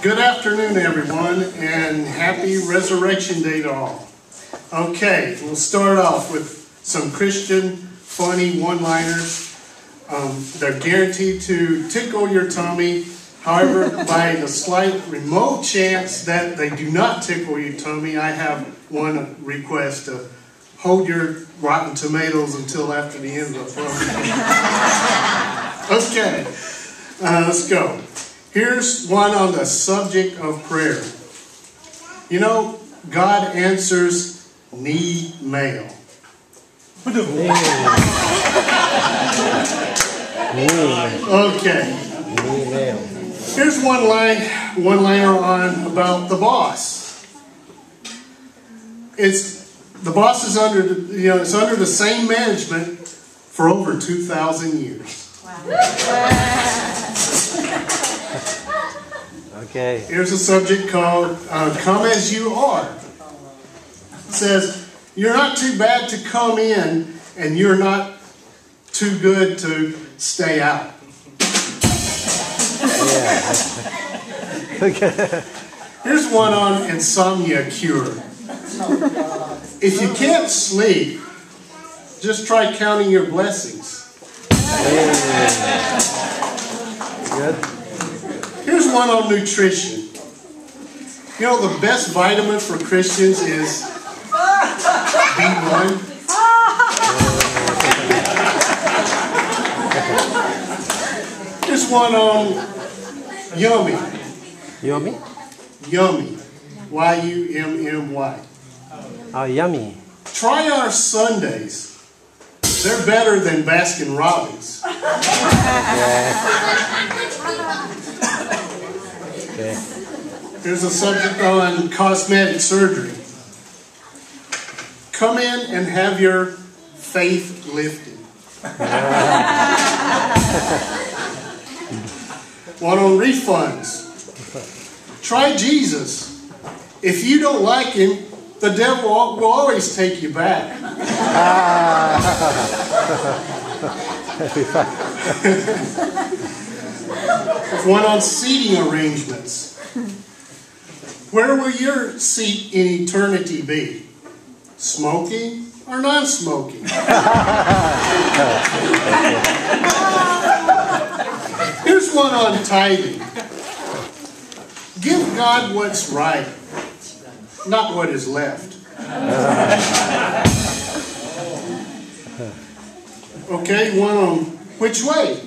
Good afternoon, everyone, and happy Resurrection Day to all. Okay, we'll start off with some Christian funny one-liners. They're guaranteed to tickle your tummy. However, by the slight remote chance that they do not tickle your tummy, I have one request to hold your rotten tomatoes until after the end of the program. Okay, let's go. Here's one on the subject of prayer. You know, God answers need mail. Okay. Here's one liner on about the boss. The boss is under it's under the same management for over 2,000 years. Wow. Okay. Here's a subject called "Come as You Are." It says, "You're not too bad to come in, and you're not too good to stay out." Yeah. Okay. Here's one on insomnia cure. If you can't sleep, just try counting your blessings. Yeah. Good. Here's one on nutrition. You know, the best vitamin for Christians is B1. Here's one on yummy. Yummy? Yummy. Y-U-M-M-Y. Oh, yummy. Try our Sundays. They're better than Baskin Robbins. Okay. Here's a subject on cosmetic surgery. Come in and have your faith lifted. One on refunds. Try Jesus. If you don't like him, the devil will always take you back. One on seating arrangements. Where will your seat in eternity be? Smoking or non-smoking? Here's one on tithing. Give God what's right, not what is left. Okay, one on which way?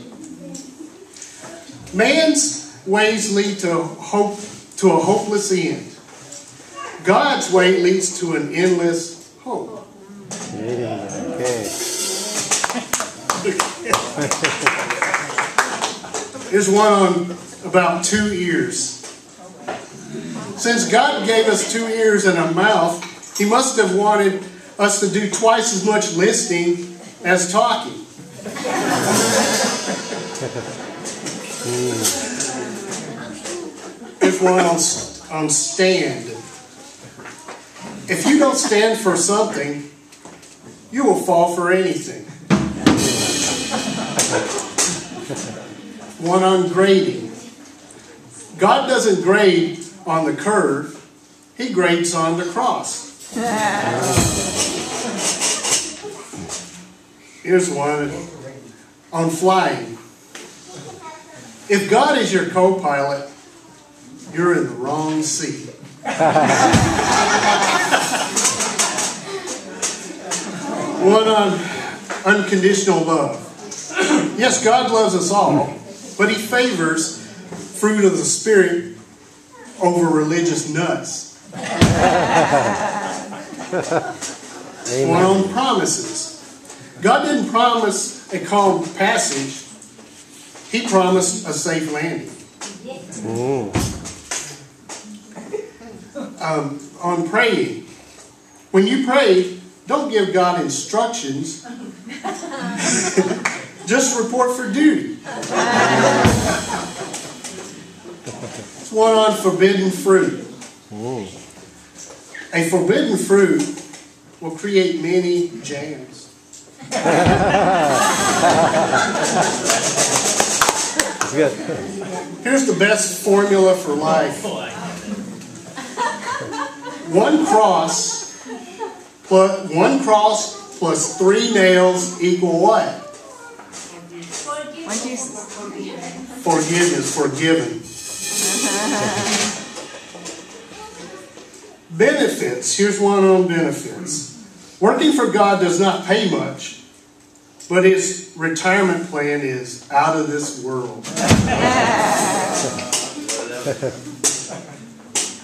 Man's ways lead to a hopeless end. God's way leads to an endless hope. Okay. Here's one on about 2 ears. Since God gave us 2 ears and a mouth, He must have wanted us to do twice as much listening as talking. Here's one on stand. If you don't stand for something, you will fall for anything. One on grading. God doesn't grade on the curve, He grades on the cross. Here's one on flying. If God is your co-pilot, you're in the wrong seat. One on unconditional love. Yes, God loves us all, but He favors fruit of the Spirit over religious nuts. One on promises. God didn't promise a calm passage. He promised a safe landing. On praying. When you pray, don't give God instructions. Just report for duty. It's one on forbidden fruit. A forbidden fruit will create many jams. It's good. Here's the best formula for life. One cross plus 3 nails equal what? Forgiveness, forgiven. Benefits. Here's one on benefits. Working for God does not pay much, but his retirement plan is out of this world.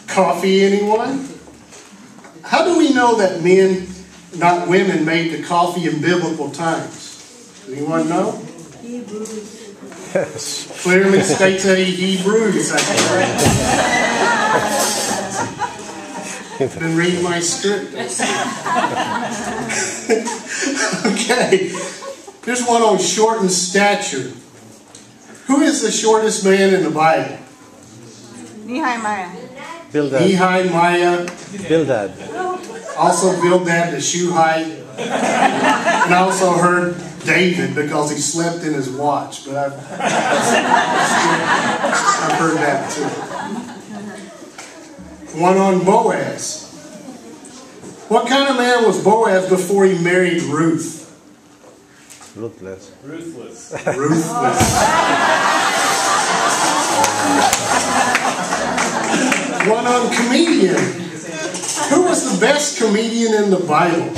Coffee, anyone? How do we know that men, not women, made the coffee in biblical times? Anyone know? Clearly states that he brews. I've been reading my script. Okay. Here's one on shortened stature. Who is the shortest man in the Bible? Nehemiah. Bildad. Nehemiah. Bildad. Also Bildad the Shuhite. And I also heard David because he slept in his watch. But I've heard that too. One on Boaz. What kind of man was Boaz before he married Ruth? Ruthless. Ruthless. Ruthless. One on comedian. Who was the best comedian in the Bible?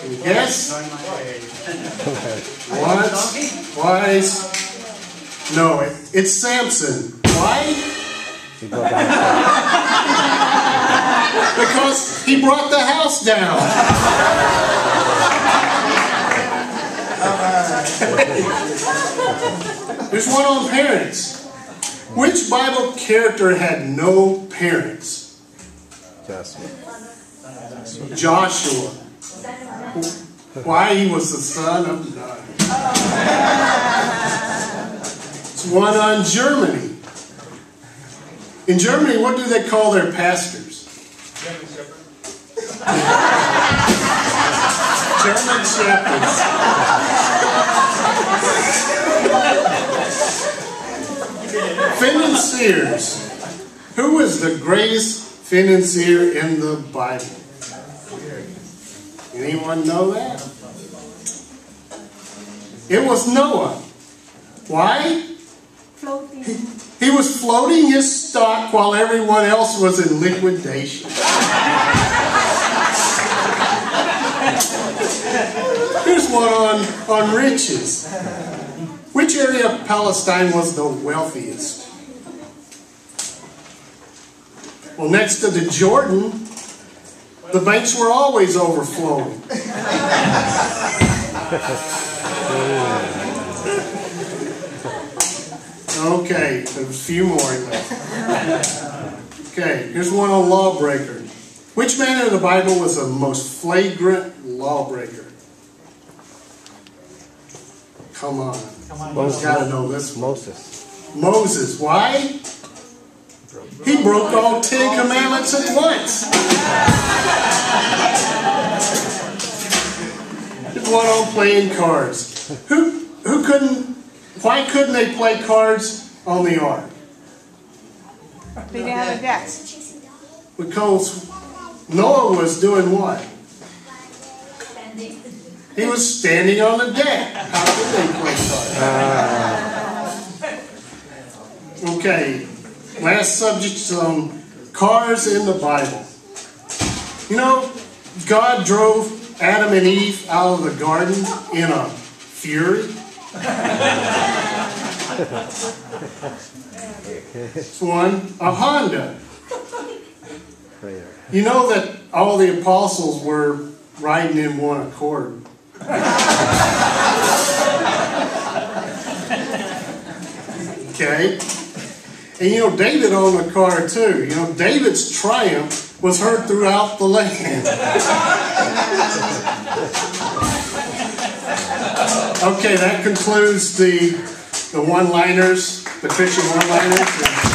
Can you guess? Once, twice. No, it's Samson. Why? Because he brought the house down. There's one on parents. Which Bible character had no parents? Joshua. Why? He was the son of God. It's one on Germany. In Germany, what do they call their pastors? German shepherds. Financiers. Who is the greatest financier in the Bible? Anyone know that? It was Noah. Why? Floating. He was floating his stock while everyone else was in liquidation. Here's one on riches. Which area of Palestine was the wealthiest? Well, next to the Jordan, the banks were always overflowing. Okay, there's a few more left. Okay, here's one on lawbreaker. Which man in the Bible was the most flagrant lawbreaker? Come on. You've got to know this one. Moses. Moses. Why? He broke all 10 commandments at once. There's one on playing cards. Why couldn't they play cards on the ark? They didn't have a desk. Because Noah was doing what? He was standing on the deck. How could they play cards? Okay, last subject on cars in the Bible. You know, God drove Adam and Eve out of the garden in a fury. It's one, a Honda. You know that all the apostles were riding in one accord. Okay? And you know, David owned a car too. You know, David's triumph was heard throughout the land. Okay, that concludes the one-liners, the Christian one-liners.